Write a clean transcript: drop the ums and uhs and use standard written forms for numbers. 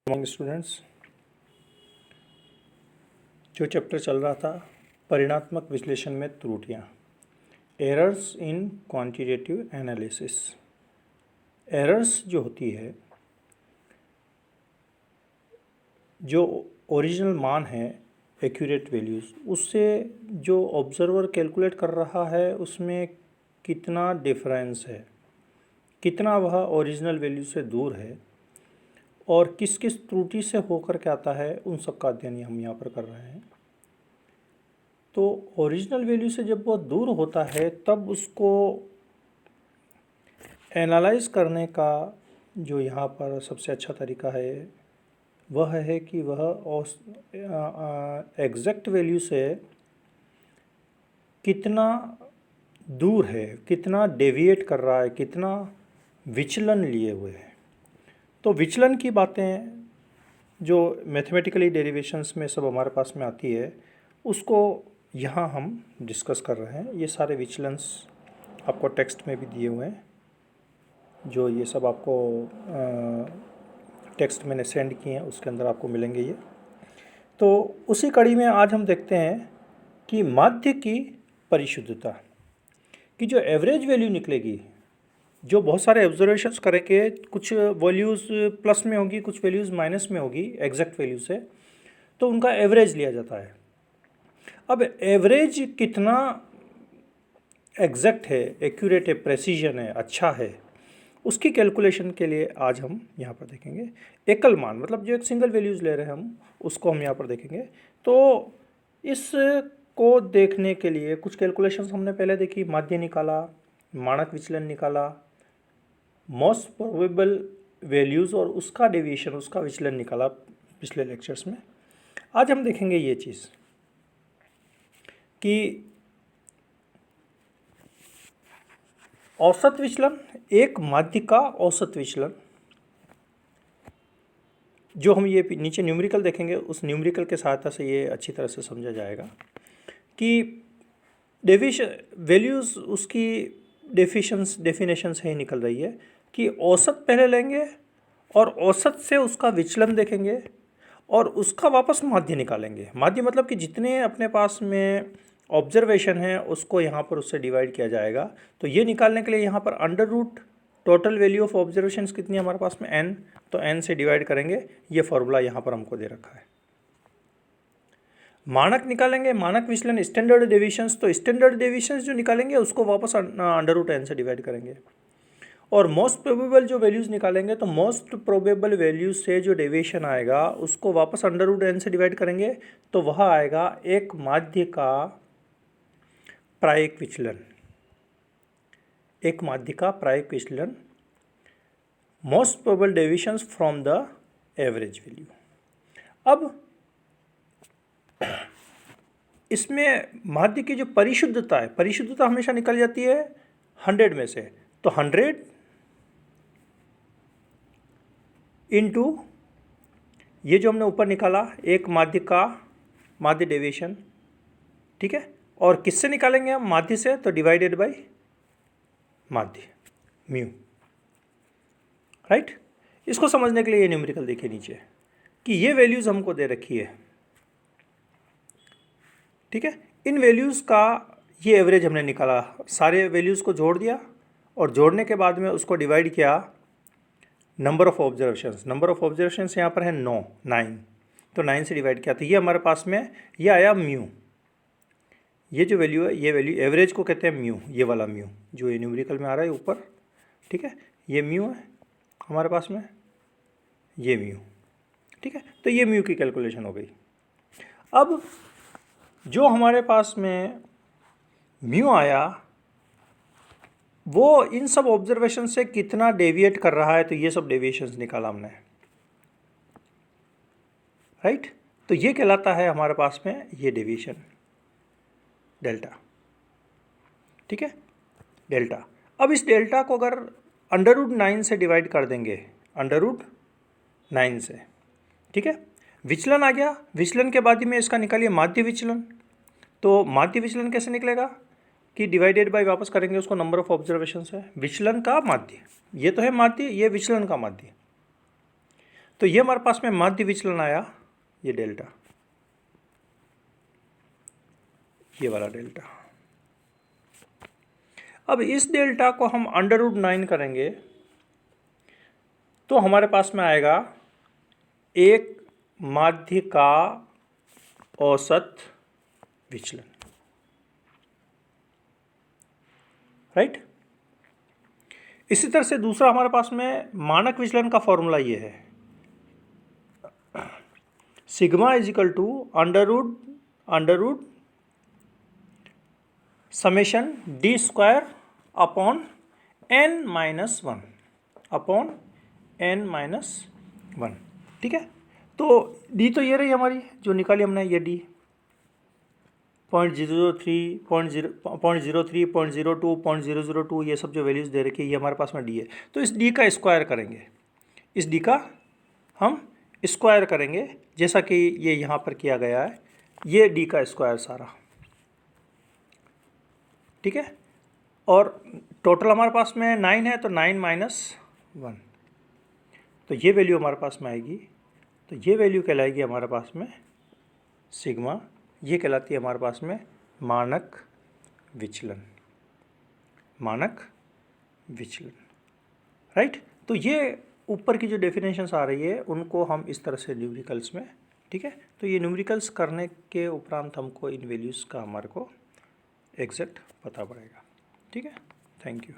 Morning students. जो chapter चल रहा था परिणात्मक विश्लेषण में त्रुटियां, errors in quantitative analysis. Errors जो होती है, जो ओरिजिनल मान है एक्यूरेट वैल्यूज़, उससे जो ऑब्जर्वर कैलकुलेट कर रहा है उसमें कितना डिफरेंस है, कितना वह ओरिजिनल वैल्यू से दूर है और किस किस त्रुटि से होकर के आता है, उन सब का अध्ययन हम यहाँ पर कर रहे हैं। तो ओरिजिनल वैल्यू से जब वो दूर होता है तब उसको एनालाइज करने का जो यहाँ पर सबसे अच्छा तरीका है वह है कि वह एग्जैक्ट वैल्यू से कितना दूर है, कितना डेविएट कर रहा है, कितना विचलन लिए हुए है। तो विचलन की बातें जो मैथमेटिकली डेरिवेशंस में सब हमारे पास में आती है उसको यहाँ हम डिस्कस कर रहे हैं। ये सारे विचलन्स आपको टेक्स्ट में भी दिए हुए हैं, जो ये सब आपको टेक्स्ट मैंने सेंड किए हैं उसके अंदर आपको मिलेंगे ये। तो उसी कड़ी में आज हम देखते हैं कि माध्य की परिशुद्धता की जो एवरेज वैल्यू निकलेगी, जो बहुत सारे ऑब्जर्वेशंस करेंगे, कुछ वैल्यूज़ प्लस में होगी, कुछ वैल्यूज़ माइनस में होगी एग्जैक्ट वैल्यू से, तो उनका एवरेज लिया जाता है। अब एवरेज कितना एग्जैक्ट है, एक्यूरेट है, प्रेसिजन है, अच्छा है, उसकी कैलकुलेशन के लिए आज हम यहाँ पर देखेंगे। एकल मान मतलब जो एक सिंगल वैल्यूज़ ले रहे हैं हम, उसको हम यहाँ पर देखेंगे। तो इसको देखने के लिए कुछ कैलकुलेशंस हमने पहले देखी, माध्य निकाला, मानक विचलन निकाला, मोस्ट प्रोबेबल वैल्यूज़ और उसका डेविएशन, उसका विचलन निकाला पिछले लेक्चर्स में। आज हम देखेंगे ये चीज़ कि औसत विचलन, एक माध्य का औसत विचलन, जो हम ये नीचे न्यूमेरिकल देखेंगे, उस न्यूमेरिकल के सहायता से ये अच्छी तरह से समझा जाएगा कि डेविएशन वैल्यूज़ उसकी डेफिनेशन से ही निकल रही है कि औसत पहले लेंगे और औसत से उसका विचलन देखेंगे और उसका वापस माध्य निकालेंगे। माध्य मतलब कि जितने अपने पास में ऑब्जर्वेशन है उसको यहाँ पर उससे डिवाइड किया जाएगा। तो ये निकालने के लिए यहाँ पर under root total value of observations कितनी है हमारे पास में, n, तो n से डिवाइड करेंगे। ये फॉर्मूला यहाँ पर हमको दे रखा है। मानक निकालेंगे, मानक विचलन स्टैंडर्ड डेविएशंस, तो स्टैंडर्ड डेविएशंस जो निकालेंगे उसको वापस अंडर रूट n से डिवाइड करेंगे। और मोस्ट प्रोबेबल जो वैल्यूज़ निकालेंगे तो मोस्ट प्रोबेबल वैल्यूज से जो डेविएशन आएगा उसको वापस अंडर रूट n से डिवाइड करेंगे, तो वह आएगा एक माध्य का प्रायिक विचलन, एक माध्य का प्रायिक विचलन, most probable deviations from the average value. अब इसमें माध्य की जो परिशुद्धता है, परिशुद्धता हमेशा निकल जाती है 100 में से, तो 100 इंटू ये जो हमने ऊपर निकाला एक माध्य का माध्य डेविएशन, ठीक है, और किससे निकालेंगे हम, माध्य से, तो डिवाइडेड बाय माध्य म्यू, राइट। इसको समझने के लिए ये न्यूमेरिकल देखिए नीचे कि ये वैल्यूज़ हमको दे रखी है, ठीक है। इन वैल्यूज़ का ये एवरेज हमने निकाला, सारे वैल्यूज़ को जोड़ दिया और जोड़ने के बाद में उसको डिवाइड किया number of observations. Number of observations यहाँ पर है 9, तो 9 से डिवाइड किया, तो ये हमारे पास में ये आया म्यू। ये जो वैल्यू है, ये वैल्यू एवरेज को कहते हैं म्यू, ये वाला म्यू जो ये न्यूमेरिकल में आ रहा है ऊपर, ठीक है, ये म्यू है हमारे पास में, ये म्यू, ठीक है। तो ये म्यू की कैलकुलेशन हो गई। अब जो हमारे पास में म्यू आया वो इन सब ऑब्जर्वेशन से कितना डेविएट कर रहा है, तो ये सब डेविएशंस निकाला हमने, राइट। तो ये कहलाता है हमारे पास में ये डेविएशन डेल्टा, ठीक है, डेल्टा। अब इस डेल्टा को अगर अंडर रूट 9 से डिवाइड कर देंगे, अंडर रूट 9 से, ठीक है, विचलन आ गया। विचलन के बाद में इसका निकालिए माध्य विचलन, तो माध्य विचलन कैसे निकलेगा कि डिवाइडेड बाय वापस करेंगे उसको नंबर ऑफ ऑब्जर्वेशन से, विचलन का माध्य, ये तो है माध्य, ये विचलन का माध्य। तो ये हमारे पास में माध्य विचलन आया, ये डेल्टा, ये वाला डेल्टा। अब इस डेल्टा को हम √9 करेंगे तो हमारे पास में आएगा एक माध्य का औसत विचलन, राइट। इसी तरह से दूसरा हमारे पास में मानक विचलन का फॉर्मूला ये है, sigma is equal to under root summation D square upon n-1 upon n-1, ठीक है। तो डी तो ये रही हमारी जो निकाली हमने, ये डी 0.03, 0.03, 0.02, 0.002, ये सब जो वैल्यूज़ दे रखी है ये हमारे पास में डी है। तो इस डी का स्क्वायर करेंगे, इस डी का हम स्क्वायर करेंगे जैसा कि ये यहाँ पर किया गया है, ये डी का स्क्वायर सारा, ठीक है। और टोटल हमारे पास में 9 है तो 9-1, तो ये वैल्यू हमारे पास में आएगी, तो ये वैल्यू कहलाएगी हमारे पास में सिग्मा, ये कहलाती है हमारे पास में मानक विचलन, मानक विचलन, राइट। तो ये ऊपर की जो डेफिनेशंस आ रही है उनको हम इस तरह से न्यूमेरिकल्स में, ठीक है। तो ये न्यूमेरिकल्स करने के उपरांत हमको इन वैल्यूज़ का हमारे को एग्जैक्ट पता पड़ेगा, ठीक है। Thank you.